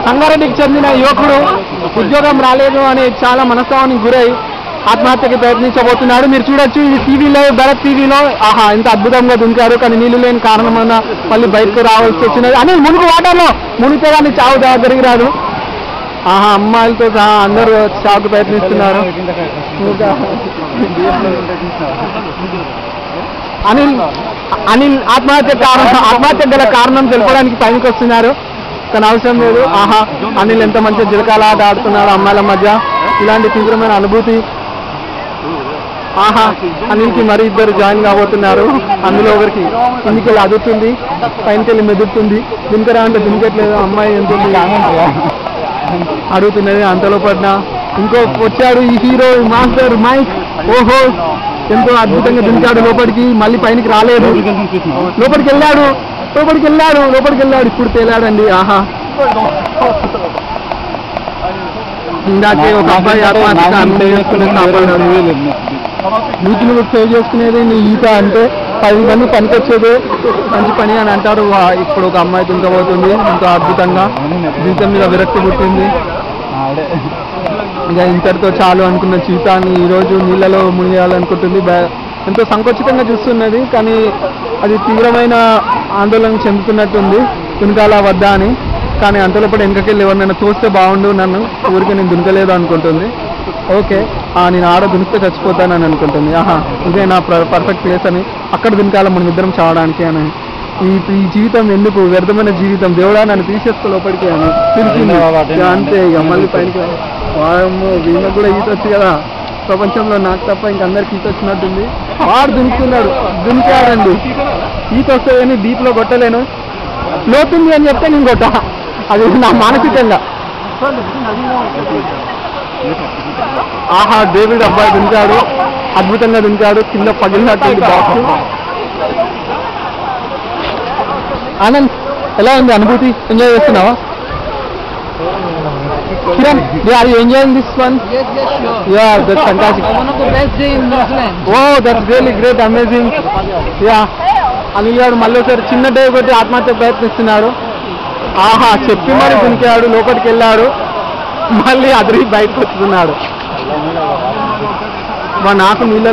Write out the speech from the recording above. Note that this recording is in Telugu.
సంగారెడ్డికి చెందిన యువకుడు ఉద్యోగం రాలేదు అని చాలా మనస్తాపానికి గురై ఆత్మహత్యకి ప్రయత్నించబోతున్నాడు. మీరు చూడొచ్చు ఈ టీవీలో, భరత్ టీవీలో. ఆహా, ఎంత అద్భుతంగా దుంకారు. కానీ నీళ్లు లేని కారణమన్నా మళ్ళీ బయటకు రావాల్సి వచ్చినది. అని మునుగు వాటర్లో మునిగితే కానీ చావు జరిగి రాదు. ఆహా, అమ్మాయిలతో సహా అందరూ చావుకు ప్రయత్నిస్తున్నారు. అనిల్ ఆత్మహత్య గల కారణం తెలుపడానికి పైకి వస్తున్నారు. తన అవసరం లేదు. ఆహా, అనిల్ ఎంత మంచి జిలకాల ఆట ఆడుతున్నాడు అమ్మాయిల మధ్య. ఇలాంటి తీవ్రమైన అనుభూతి. ఆహా, అనిల్కి మరి ఇద్దరు జాయిన్ కాబోతున్నారు. అందులో ఒకరికి కిందికి వెళ్ళి అదుతుంది, పైనకి వెళ్ళి మెదురుతుంది. దినకరా అంటే దినకట్లేదు. అమ్మాయి ఎంత అడుగుతున్నది. అంతలో పడిన ఇంకో వచ్చాడు ఈ హీరో మాస్టర్ మైక్. ఓహో, ఎంతో అద్భుతంగా దించాడు లోపలికి. మళ్ళీ పైనకి రాలేదు. లోపలికి వెళ్ళాడు. ఇప్పుడు తేలాడండి. ఆహా, ఇందాకే ఒక అబ్బాయి ఆత్మహత్య చేసుకునే కాపాడాడు. నీటిని సేవ్ చేసుకునేది నీ ఈత అంటే 10 మంది పనికొచ్చేది మంచి పని అని అంటారు. ఇప్పుడు ఒక అమ్మాయి దుంకబోతుంది. ఎంతో అద్భుతంగా జీవితం మీద విరక్తి పుట్టింది. ఇక ఇంతటితో చాలు అనుకున్న జీవితాన్ని ఈరోజు నీళ్ళలో మునిగేయాలనుకుంటుంది. ఎంతో సంకోచితంగా చూస్తున్నది. కానీ అది తీవ్రమైన ఆందోళన చెందుతున్నట్టుంది దునకాల వద్ద అని. కానీ అంతలోపటి వెనకకెళ్ళి ఎవరినైనా తోస్తే బాగుండు, నన్ను ఊరికి నేను దునకలేదు అనుకుంటుంది. ఓకే, నేను ఆడ దునికితే చచ్చిపోతానని అనుకుంటుంది. ఆహా, ఇదే నా పర్ఫెక్ట్ ప్లేస్ అని. అక్కడ దునకాల మనం ఇద్దరం చావడానికి అని. ఈ జీవితం ఎందుకు, వ్యర్థమైన జీవితం, దేవుడా నన్ను తీసేస్తా లోపలికి అని తెలిసింది. అంతే, ఇక మళ్ళీ పైకి వాడము. వీళ్ళకి కూడా ఈత వచ్చు కదా ప్రపంచంలో, నాకు తప్ప ఇంకందరికి ఈత వచ్చినట్టుంది. వాడు దునికాడండి. ఈత వస్తే కానీ డీప్లో కొట్టలేను. లోతుంది అని చెప్తే నేను కొట్ట. అది నా మానసికంగా. ఆహా, డేవిడ్ అబ్బాయి దునికాడు. అద్భుతంగా దునికాడు. కింద పగిలినట్టు బాక్స్. ఆనంద్, ఎలా ఉంది అనుభూతి? ఎంజాయ్ చేస్తున్నావా? Kiran, are you enjoying this one? Yes, sure. Yeah, that's fantastic. One of the best day in New Zealand. Oh, that's really great, amazing. Yeah. Anil గారు మళ్ళీ ఒకసారి చిన్న డే కొట్టి ఆత్మహత్య ప్రయత్నిస్తున్నాడు. ఆహా, చెప్పి మరి దునికాడు. లోపలికి వెళ్ళాడు. మళ్ళీ అదిరి బయటకు వస్తున్నాడు. నాకు నీళ్ళ